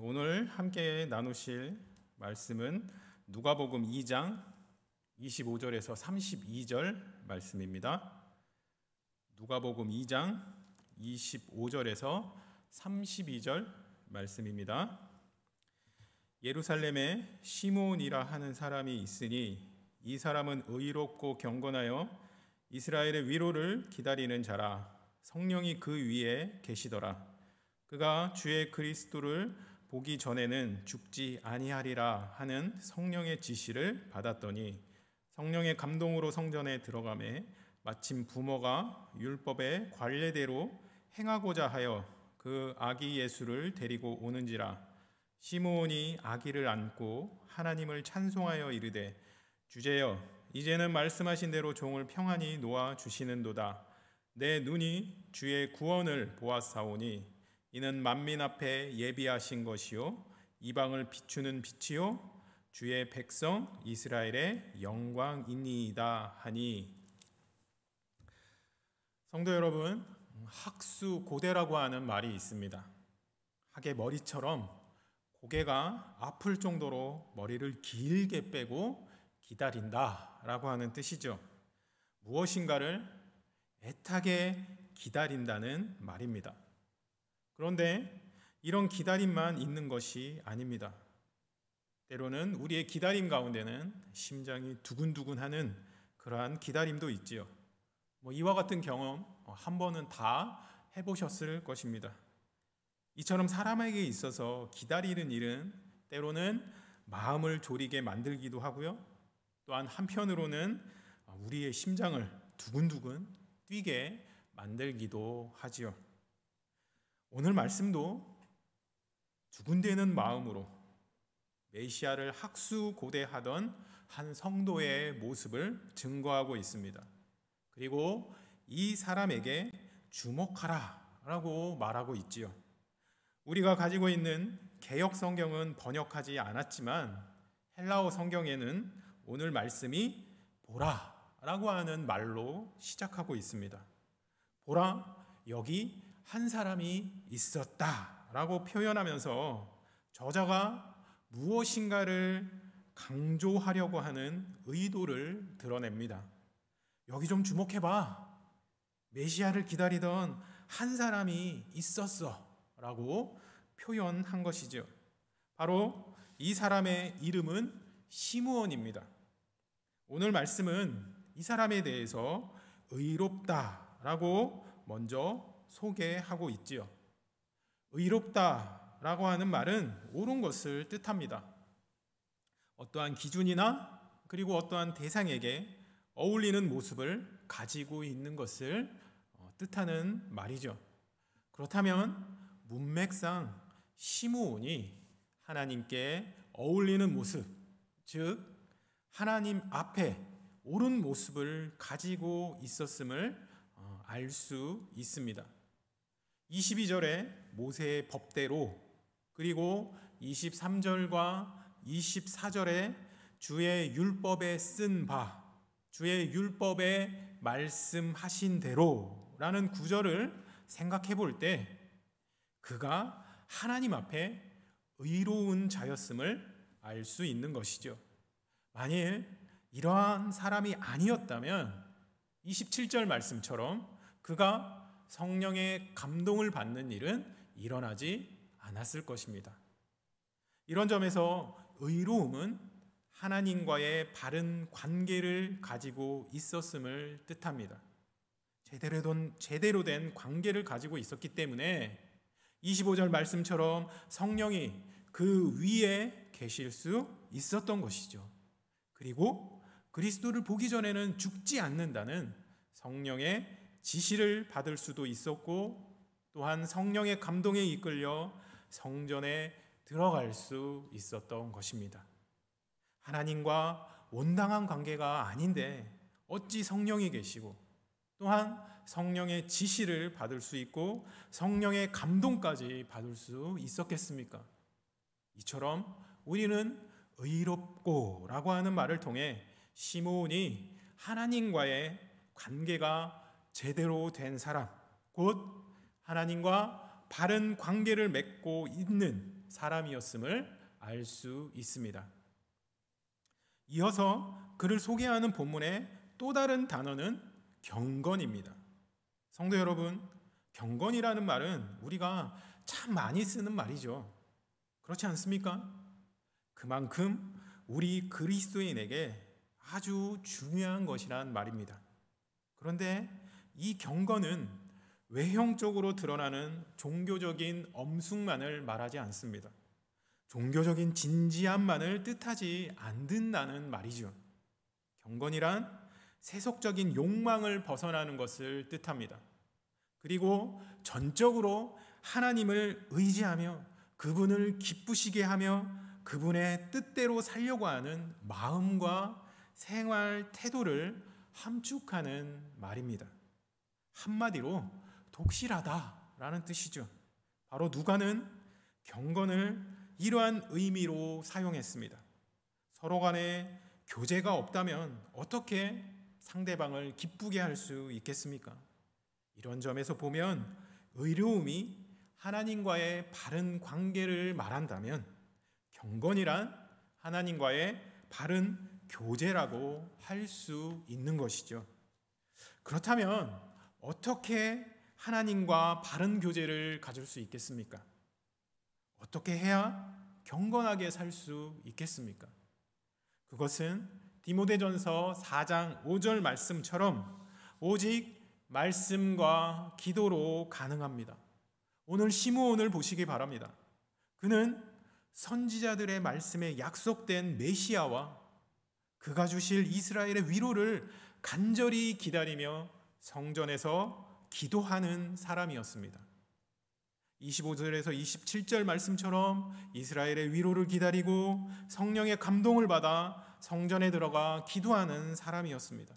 오늘 함께 나누실 말씀은 누가복음 2장 25절에서 32절 말씀입니다. 누가복음 2장 25절에서 32절 말씀입니다. 예루살렘에 시므온이라 하는 사람이 있으니 이 사람은 의롭고 경건하여 이스라엘의 위로를 기다리는 자라. 성령이 그 위에 계시더라. 그가 주의 그리스도를 보기 전에는 죽지 아니하리라 하는 성령의 지시를 받았더니 성령의 감동으로 성전에 들어가매 마침 부모가 율법의 관례대로 행하고자 하여 그 아기 예수를 데리고 오는지라. 시므온이 아기를 안고 하나님을 찬송하여 이르되 주제여 이제는 말씀하신 대로 종을 평안히 놓아 주시는도다. 내 눈이 주의 구원을 보았사오니 이는 만민 앞에 예비하신 것이요 이방을 비추는 빛이요 주의 백성 이스라엘의 영광이니이다 하니. 성도 여러분, 학수고대라고 하는 말이 있습니다. 학의 머리처럼 고개가 아플 정도로 머리를 길게 빼고 기다린다라고 하는 뜻이죠. 무엇인가를 애타게 기다린다는 말입니다. 그런데 이런 기다림만 있는 것이 아닙니다. 때로는 우리의 기다림 가운데는 심장이 두근두근하는 그러한 기다림도 있지요. 이와 같은 경험 한 번은 다 해보셨을 것입니다. 이처럼 사람에게 있어서 기다리는 일은 때로는 마음을 졸이게 만들기도 하고요. 또한 한편으로는 우리의 심장을 두근두근 뛰게 만들기도 하지요. 오늘 말씀도 두근대는 마음으로 메시아를 학수고대하던 한 성도의 모습을 증거하고 있습니다. 그리고 이 사람에게 주목하라 라고 말하고 있지요. 우리가 가지고 있는 개역 성경은 번역하지 않았지만 헬라어 성경에는 오늘 말씀이 보라 라고 하는 말로 시작하고 있습니다. 보라, 여기 한 사람이 있었다 라고 표현하면서 저자가 무엇인가를 강조하려고 하는 의도를 드러냅니다. 여기 좀 주목해봐. 메시아를 기다리던 한 사람이 있었어 라고 표현한 것이죠. 바로 이 사람의 이름은 시므온입니다. 오늘 말씀은 이 사람에 대해서 의롭다라고 먼저 소개하고 있지요. 의롭다라고 하는 말은 옳은 것을 뜻합니다. 어떠한 기준이나 그리고 어떠한 대상에게 어울리는 모습을 가지고 있는 것을 뜻하는 말이죠. 그렇다면 문맥상 시므온이 하나님께 어울리는 모습, 즉 하나님 앞에 옳은 모습을 가지고 있었음을 알 수 있습니다. 22절에 모세의 법대로, 그리고 23절과 24절에 주의 율법에 쓴 바, 주의 율법에 말씀하신 대로라는 구절을 생각해 볼 때 그가 하나님 앞에 의로운 자였음을 알 수 있는 것이죠. 만일 이러한 사람이 아니었다면 27절 말씀처럼 그가 성령의 감동을 받는 일은 일어나지 않았을 것입니다. 이런 점에서 의로움은 하나님과의 바른 관계를 가지고 있었음을 뜻합니다. 제대로 된 관계를 가지고 있었기 때문에 25절 말씀처럼 성령이 그 위에 계실 수 있었던 것이죠. 그리고 그리스도를 보기 전에는 죽지 않는다는 성령의 지시를 받을 수도 있었고, 또한 성령의 감동에 이끌려 성전에 들어갈 수 있었던 것입니다. 하나님과 온당한 관계가 아닌데 어찌 성령이 계시고 또한 성령의 지시를 받을 수 있고 성령의 감동까지 받을 수 있었겠습니까? 이처럼 우리는 의롭고 라고 하는 말을 통해 시므온이 하나님과의 관계가 제대로 된 사람, 곧 하나님과 바른 관계를 맺고 있는 사람이었음을 알 수 있습니다. 이어서 그를 소개하는 본문의 또 다른 단어는 경건입니다. 성도 여러분, 경건이라는 말은 우리가 참 많이 쓰는 말이죠. 그렇지 않습니까? 그만큼 우리 그리스도인에게 아주 중요한 것이란 말입니다. 그런데 이 경건은 외형적으로 드러나는 종교적인 엄숙만을 말하지 않습니다. 종교적인 진지함만을 뜻하지 않는다는 말이죠. 경건이란 세속적인 욕망을 벗어나는 것을 뜻합니다. 그리고 전적으로 하나님을 의지하며 그분을 기쁘시게 하며 그분의 뜻대로 살려고 하는 마음과 생활 태도를 함축하는 말입니다. 한마디로 독실하다라는 뜻이죠. 바로 누가는 경건을 이러한 의미로 사용했습니다. 서로 간에 교제가 없다면 어떻게 상대방을 기쁘게 할 수 있겠습니까? 이런 점에서 보면 의로움이 하나님과의 바른 관계를 말한다면 경건이란 하나님과의 바른 교제라고 할 수 있는 것이죠. 그렇다면 어떻게 하나님과 바른 교제를 가질 수 있겠습니까? 어떻게 해야 경건하게 살 수 있겠습니까? 그것은 디모데전서 4장 5절 말씀처럼 오직 말씀과 기도로 가능합니다. 오늘 시므온을 보시기 바랍니다. 그는 선지자들의 말씀에 약속된 메시아와 그가 주실 이스라엘의 위로를 간절히 기다리며 성전에서 기도하는 사람이었습니다. 25절에서 27절 말씀처럼 이스라엘의 위로를 기다리고 성령의 감동을 받아 성전에 들어가 기도하는 사람이었습니다.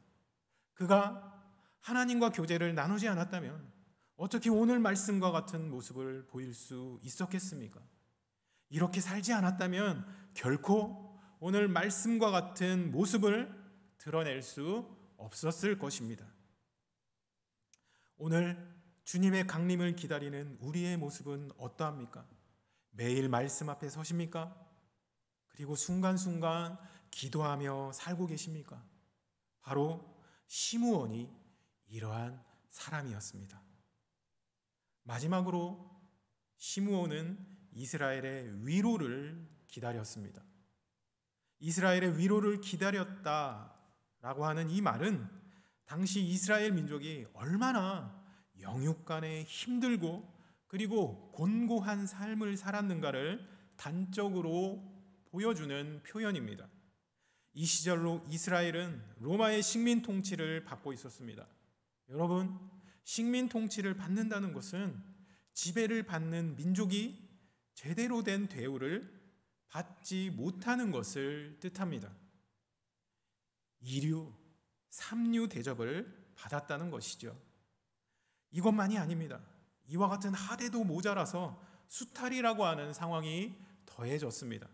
그가 하나님과 교제를 나누지 않았다면 어떻게 오늘 말씀과 같은 모습을 보일 수 있었겠습니까? 이렇게 살지 않았다면 결코 오늘 말씀과 같은 모습을 드러낼 수 없었을 것입니다. 오늘 주님의 강림을 기다리는 우리의 모습은 어떠합니까? 매일 말씀 앞에 서십니까? 그리고 순간순간 기도하며 살고 계십니까? 바로 시므온이 이러한 사람이었습니다. 마지막으로 시므온은 이스라엘의 위로를 기다렸습니다. 이스라엘의 위로를 기다렸다라고 하는 이 말은 당시 이스라엘 민족이 얼마나 영육간에 힘들고 그리고 곤고한 삶을 살았는가를 단적으로 보여주는 표현입니다. 이 시절로 이스라엘은 로마의 식민 통치를 받고 있었습니다. 여러분, 식민 통치를 받는다는 것은 지배를 받는 민족이 제대로 된 대우를 받지 못하는 것을 뜻합니다. 2류, 3류 대접을 받았다는 것이죠. 이것만이 아닙니다. 이와 같은 하대도 모자라서 수탈이라고 하는 상황이 더해졌습니다.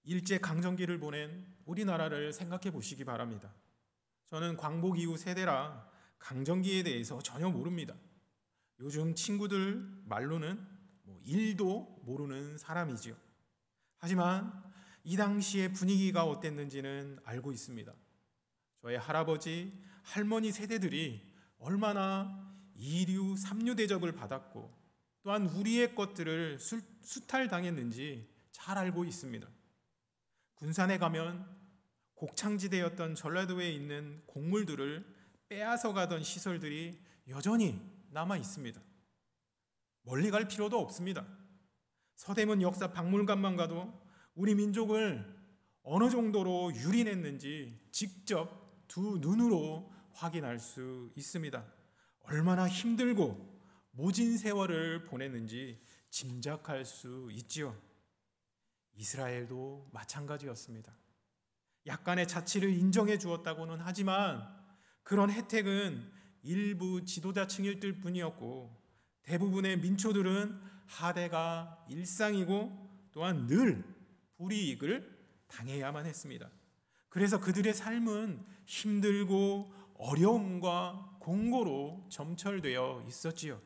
일제강점기를 보낸 우리나라를 생각해 보시기 바랍니다. 저는 광복 이후 세대라 강점기에 대해서 전혀 모릅니다. 요즘 친구들 말로는 1도 모르는 사람이지요. 하지만 이 당시의 분위기가 어땠는지는 알고 있습니다. 저의 할아버지, 할머니 세대들이 얼마나 2류, 3류 대접을 받았고 또한 우리의 것들을 수탈당했는지 잘 알고 있습니다. 군산에 가면 곡창지대였던 전라도에 있는 곡물들을 빼앗아 가던 시설들이 여전히 남아 있습니다. 멀리 갈 필요도 없습니다. 서대문 역사 박물관만 가도 우리 민족을 어느 정도로 유린했는지 직접 두 눈으로 확인할 수 있습니다. 얼마나 힘들고 모진 세월을 보냈는지 짐작할 수 있지요. 이스라엘도 마찬가지였습니다. 약간의 자치를 인정해 주었다고는 하지만 그런 혜택은 일부 지도자층일 뿐이었고 대부분의 민초들은 하대가 일상이고 또한 늘 불이익을 당해야만 했습니다. 그래서 그들의 삶은 힘들고 어려움과 공고로 점철되어 있었지요.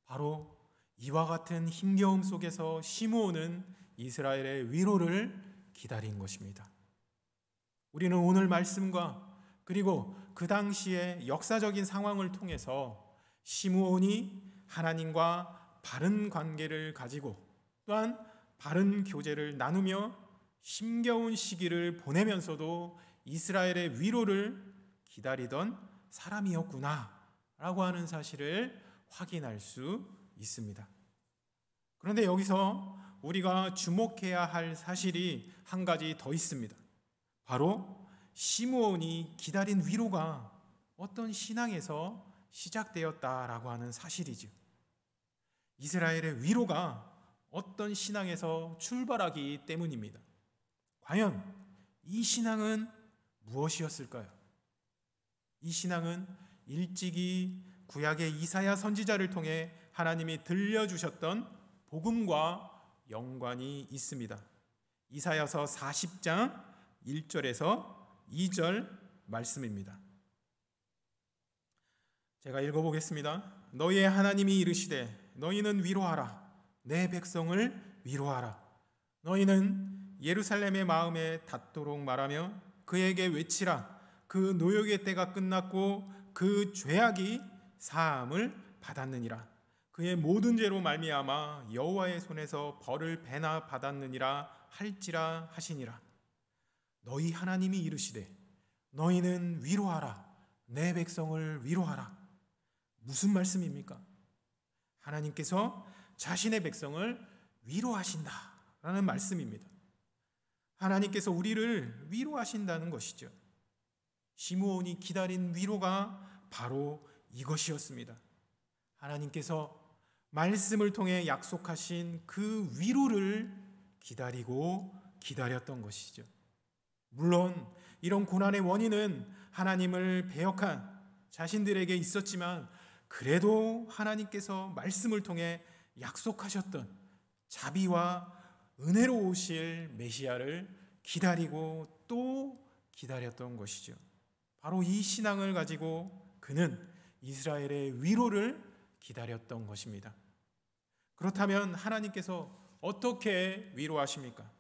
바로 이와 같은 힘겨움 속에서 시므온은 이스라엘의 위로를 기다린 것입니다. 우리는 오늘 말씀과 그리고 그 당시의 역사적인 상황을 통해서 시므온이 하나님과 바른 관계를 가지고 또한 바른 교제를 나누며 힘겨운 시기를 보내면서도 이스라엘의 위로를 기다리던 사람이었구나 라고 하는 사실을 확인할 수 있습니다. 그런데 여기서 우리가 주목해야 할 사실이 한 가지 더 있습니다. 바로 시므온이 기다린 위로가 어떤 신앙에서 시작되었다라고 하는 사실이죠. 이스라엘의 위로가 어떤 신앙에서 출발하기 때문입니다. 과연 이 신앙은 무엇이었을까요? 이 신앙은 일찍이 구약의 이사야 선지자를 통해 하나님이 들려주셨던 복음과 연관이 있습니다. 이사야서 40장 1절에서 2절 말씀입니다. 제가 읽어보겠습니다. 너희의 하나님이 이르시되 너희는 위로하라. 내 백성을 위로하라. 너희는 예루살렘의 마음에 닿도록 말하며 그에게 외치라. 그 노역의 때가 끝났고 그 죄악이 사함을 받았느니라. 그의 모든 죄로 말미암아 여호와의 손에서 벌을 배나 받았느니라 할지라 하시니라. 너희 하나님이 이르시되 너희는 위로하라. 내 백성을 위로하라. 무슨 말씀입니까? 하나님께서 자신의 백성을 위로하신다라는 말씀입니다. 하나님께서 우리를 위로하신다는 것이죠. 시므온이 기다린 위로가 바로 이것이었습니다. 하나님께서 말씀을 통해 약속하신 그 위로를 기다리고 기다렸던 것이죠. 물론 이런 고난의 원인은 하나님을 배역한 자신들에게 있었지만 그래도 하나님께서 말씀을 통해 약속하셨던 자비와 은혜로 오실 메시아를 기다리고 또 기다렸던 것이죠. 바로 이 신앙을 가지고 그는 이스라엘의 위로를 기다렸던 것입니다. 그렇다면 하나님께서 어떻게 위로하십니까?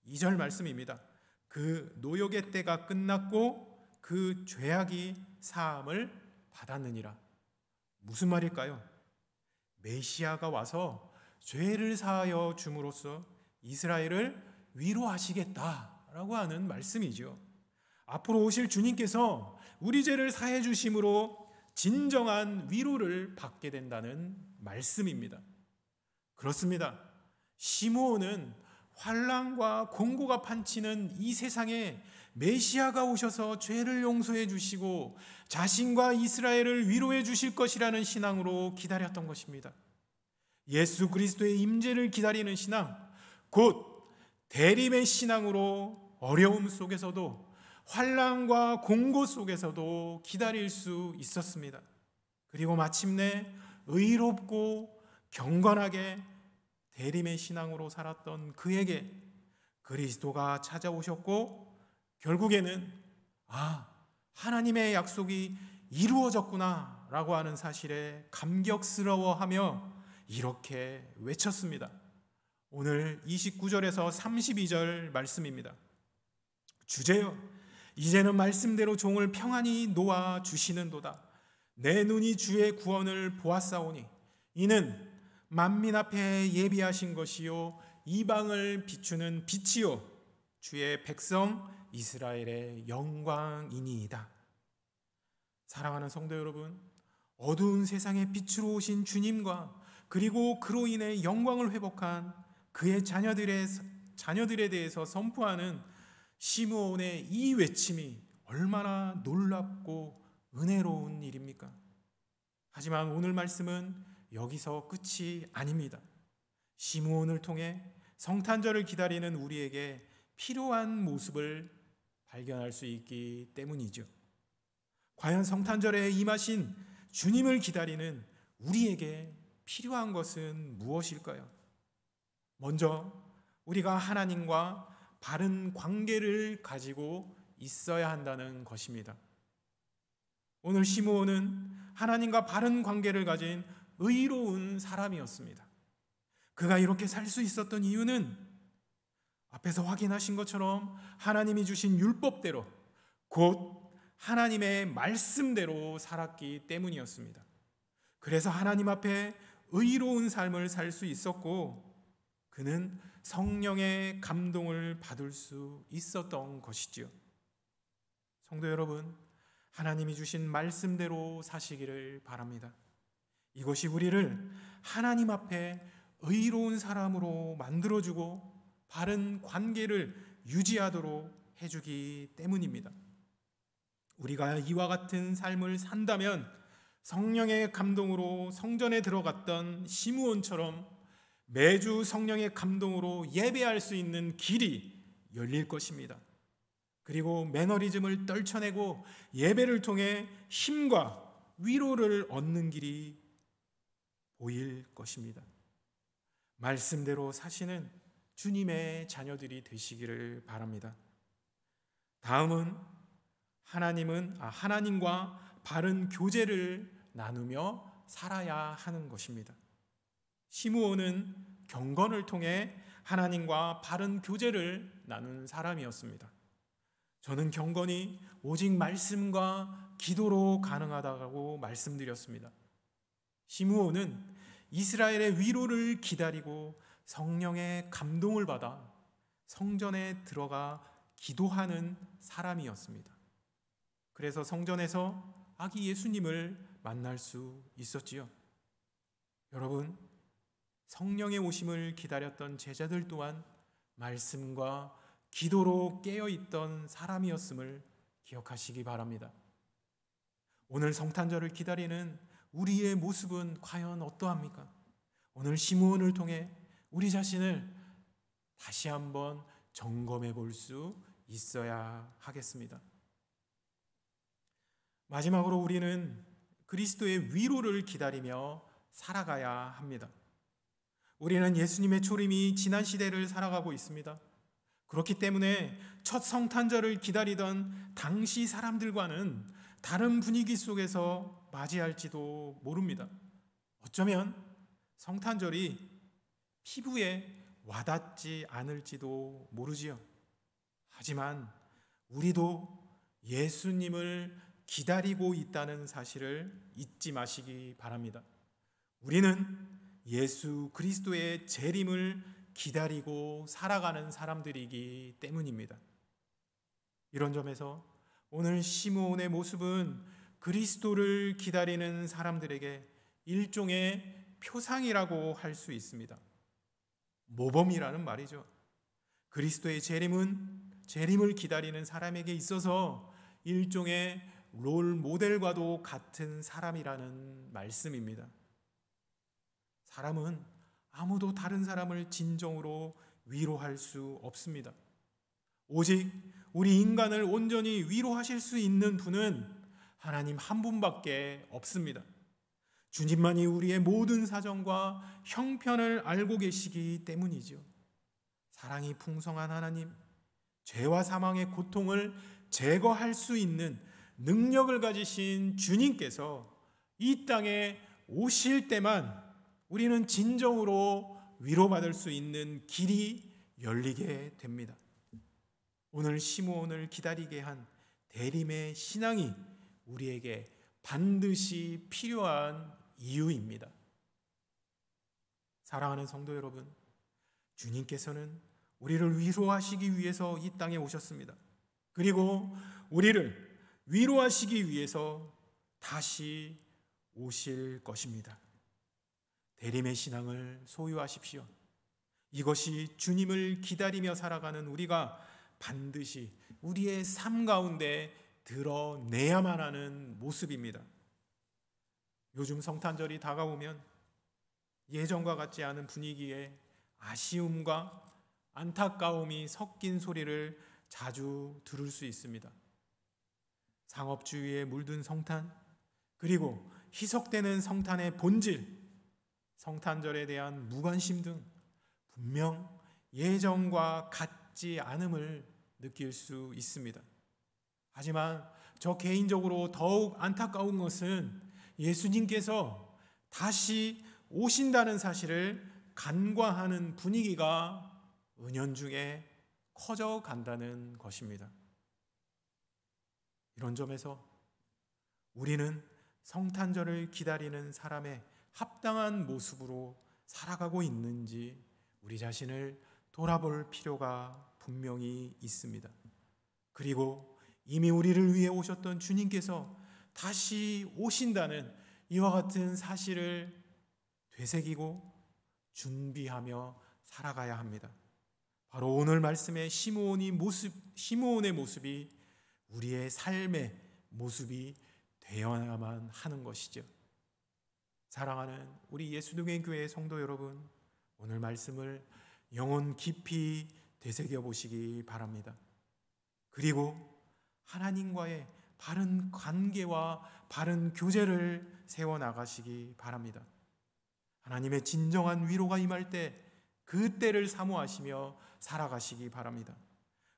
2절 말씀입니다. 그 노역의 때가 끝났고 그 죄악이 사함을 받았느니라. 무슨 말일까요? 메시아가 와서 죄를 사하여 줌으로써 이스라엘을 위로하시겠다라고 하는 말씀이죠. 앞으로 오실 주님께서 우리 죄를 사해 주심으로 진정한 위로를 받게 된다는 말씀입니다. 그렇습니다. 시므온은 환난과 공고가 판치는 이 세상에 메시아가 오셔서 죄를 용서해 주시고 자신과 이스라엘을 위로해 주실 것이라는 신앙으로 기다렸던 것입니다. 예수 그리스도의 임재를 기다리는 신앙, 곧 대림의 신앙으로 어려움 속에서도 환난과 공고 속에서도 기다릴 수 있었습니다. 그리고 마침내 의롭고 경건하게 대림의 신앙으로 살았던 그에게 그리스도가 찾아오셨고 결국에는 하나님의 약속이 이루어졌구나 라고 하는 사실에 감격스러워하며 이렇게 외쳤습니다. 오늘 29절에서 32절 말씀입니다. 주제여 이제는 말씀대로 종을 평안히 놓아 주시는도다. 내 눈이 주의 구원을 보았사오니 이는 만민 앞에 예비하신 것이요 이방을 비추는 빛이요 주의 백성 이스라엘의 영광이니이다. 사랑하는 성도 여러분, 어두운 세상의 빛으로 오신 주님과 그리고 그로 인해 영광을 회복한 그의 자녀들에 대해서 선포하는 시므온의 이 외침이 얼마나 놀랍고 은혜로운 일입니까? 하지만 오늘 말씀은 여기서 끝이 아닙니다. 시므온을 통해 성탄절을 기다리는 우리에게 필요한 모습을 발견할 수 있기 때문이죠. 과연 성탄절에 임하신 주님을 기다리는 우리에게 필요한 것은 무엇일까요? 먼저 우리가 하나님과 바른 관계를 가지고 있어야 한다는 것입니다. 오늘 시므온은 하나님과 바른 관계를 가진 의로운 사람이었습니다. 그가 이렇게 살 수 있었던 이유는 앞에서 확인하신 것처럼 하나님이 주신 율법대로, 곧 하나님의 말씀대로 살았기 때문이었습니다. 그래서 하나님 앞에 의로운 삶을 살 수 있었고, 그는 성령의 감동을 받을 수 있었던 것이지요. 성도 여러분, 하나님이 주신 말씀대로 사시기를 바랍니다. 이것이 우리를 하나님 앞에 의로운 사람으로 만들어주고 바른 관계를 유지하도록 해주기 때문입니다. 우리가 이와 같은 삶을 산다면 성령의 감동으로 성전에 들어갔던 시므온처럼 매주 성령의 감동으로 예배할 수 있는 길이 열릴 것입니다. 그리고 매너리즘을 떨쳐내고 예배를 통해 힘과 위로를 얻는 길이 보일 것입니다. 말씀대로 사시는 주님의 자녀들이 되시기를 바랍니다. 다음은 하나님과 바른 교제를 나누며 살아야 하는 것입니다. 시므온은 경건을 통해 하나님과 바른 교제를 나눈 사람이었습니다. 저는 경건이 오직 말씀과 기도로 가능하다고 말씀드렸습니다. 시므온은 이스라엘의 위로를 기다리고 성령의 감동을 받아 성전에 들어가 기도하는 사람이었습니다. 그래서 성전에서 아기 예수님을 만날 수 있었지요. 여러분, 성령의 오심을 기다렸던 제자들 또한 말씀과 기도로 깨어있던 사람이었음을 기억하시기 바랍니다. 오늘 성탄절을 기다리는 우리의 모습은 과연 어떠합니까? 오늘 시므온을 통해 우리 자신을 다시 한번 점검해 볼 수 있어야 하겠습니다. 마지막으로 우리는 그리스도의 위로를 기다리며 살아가야 합니다. 우리는 예수님의 초림이 지난 시대를 살아가고 있습니다. 그렇기 때문에 첫 성탄절을 기다리던 당시 사람들과는 다른 분위기 속에서 맞이할지도 모릅니다. 어쩌면 성탄절이 피부에 와닿지 않을지도 모르지요. 하지만 우리도 예수님을 기다리고 있다는 사실을 잊지 마시기 바랍니다. 우리는 예수 그리스도의 재림을 기다리고 살아가는 사람들이기 때문입니다. 이런 점에서 오늘 시므온의 모습은 그리스도를 기다리는 사람들에게 일종의 표상이라고 할 수 있습니다. 모범이라는 말이죠. 그리스도의 재림을 기다리는 사람에게 있어서 일종의 롤 모델과도 같은 사람이라는 말씀입니다. 사람은 아무도 다른 사람을 진정으로 위로할 수 없습니다. 오직 우리 인간을 온전히 위로하실 수 있는 분은 하나님 한 분밖에 없습니다. 주님만이 우리의 모든 사정과 형편을 알고 계시기 때문이죠. 사랑이 풍성한 하나님, 죄와 사망의 고통을 제거할 수 있는 능력을 가지신 주님께서 이 땅에 오실 때만 우리는 진정으로 위로받을 수 있는 길이 열리게 됩니다. 오늘 시므온을 기다리게 한 대림의 신앙이 우리에게 반드시 필요한 이유입니다. 사랑하는 성도 여러분, 주님께서는 우리를 위로하시기 위해서 이 땅에 오셨습니다. 그리고 우리를 위로하시기 위해서 다시 오실 것입니다. 대림의 신앙을 소유하십시오. 이것이 주님을 기다리며 살아가는 우리가 반드시 우리의 삶 가운데 드러내야만 하는 모습입니다. 요즘 성탄절이 다가오면 예전과 같지 않은 분위기에 아쉬움과 안타까움이 섞인 소리를 자주 들을 수 있습니다. 상업주의에 물든 성탄, 그리고 희석되는 성탄의 본질, 성탄절에 대한 무관심 등 분명 예전과 같지 않음을 느낄 수 있습니다. 하지만 저 개인적으로 더욱 안타까운 것은 예수님께서 다시 오신다는 사실을 간과하는 분위기가 은연중에 커져 간다는 것입니다. 이런 점에서 우리는 성탄절을 기다리는 사람의 합당한 모습으로 살아가고 있는지 우리 자신을 돌아볼 필요가 분명히 있습니다. 그리고 이미 우리를 위해 오셨던 주님께서 다시 오신다는 이와 같은 사실을 되새기고 준비하며 살아가야 합니다. 바로 오늘 말씀의 시므온의 모습이 우리의 삶의 모습이 되어야만 하는 것이죠. 사랑하는 우리 예수동행교회 성도 여러분, 오늘 말씀을 영혼 깊이 되새겨 보시기 바랍니다. 그리고 하나님과의 바른 관계와 바른 교제를 세워나가시기 바랍니다. 하나님의 진정한 위로가 임할 때 그때를 사모하시며 살아가시기 바랍니다.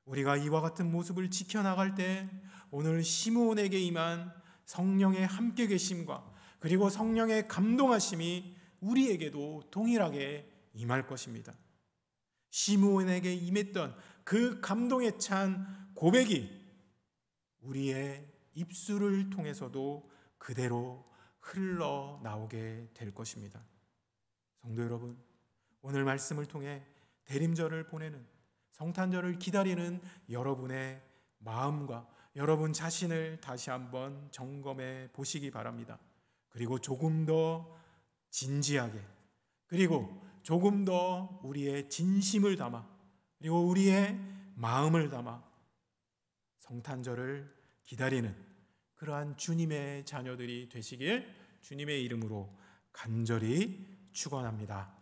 우리가 이와 같은 모습을 지켜나갈 때 오늘 시므온에게 임한 성령의 함께 계심과 그리고 성령의 감동하심이 우리에게도 동일하게 임할 것입니다. 시므온에게 임했던 그 감동에 찬 고백이 우리의 입술을 통해서도 그대로 흘러나오게 될 것입니다. 성도 여러분, 오늘 말씀을 통해 대림절을 보내는 성탄절을 기다리는 여러분의 마음과 여러분 자신을 다시 한번 점검해 보시기 바랍니다. 그리고 조금 더 진지하게, 그리고 조금 더 우리의 진심을 담아, 그리고 우리의 마음을 담아 성탄절을 기다리는 그러한 주님의 자녀들이 되시길 주님의 이름으로 간절히 축원합니다.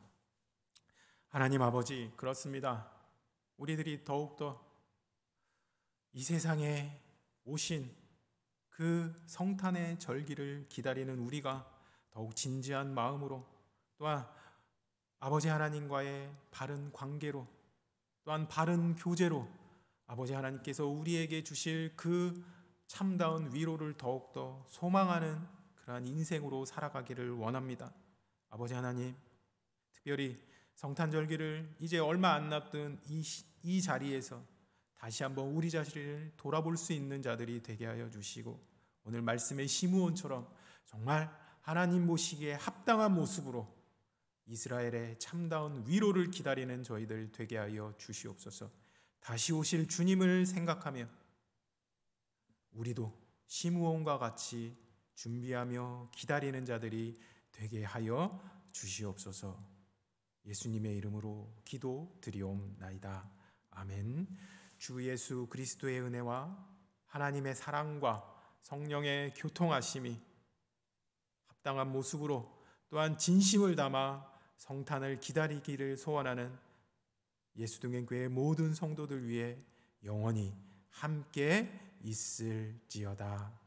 하나님 아버지, 그렇습니다. 우리들이 더욱더 이 세상에 오신 그 성탄의 절기를 기다리는 우리가 더욱 진지한 마음으로, 또한 아버지 하나님과의 바른 관계로, 또한 바른 교제로 아버지 하나님께서 우리에게 주실 그 참다운 위로를 더욱더 소망하는 그러한 인생으로 살아가기를 원합니다. 아버지 하나님, 특별히 성탄절기를 이제 얼마 안 남은 이 자리에서 다시 한번 우리 자신을 돌아볼 수 있는 자들이 되게 하여 주시고, 오늘 말씀의 시므온처럼 정말 하나님 보시기에 합당한 모습으로 이스라엘의 참다운 위로를 기다리는 저희들 되게 하여 주시옵소서. 다시 오실 주님을 생각하며 우리도 시므온과 같이 준비하며 기다리는 자들이 되게 하여 주시옵소서. 예수님의 이름으로 기도드리옵나이다. 아멘. 주 예수 그리스도의 은혜와 하나님의 사랑과 성령의 교통하심이 합당한 모습으로 또한 진심을 담아 성탄을 기다리기를 소원하는 예수동행교회 모든 성도들 위해 영원히 함께 있을지어다.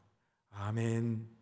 아멘.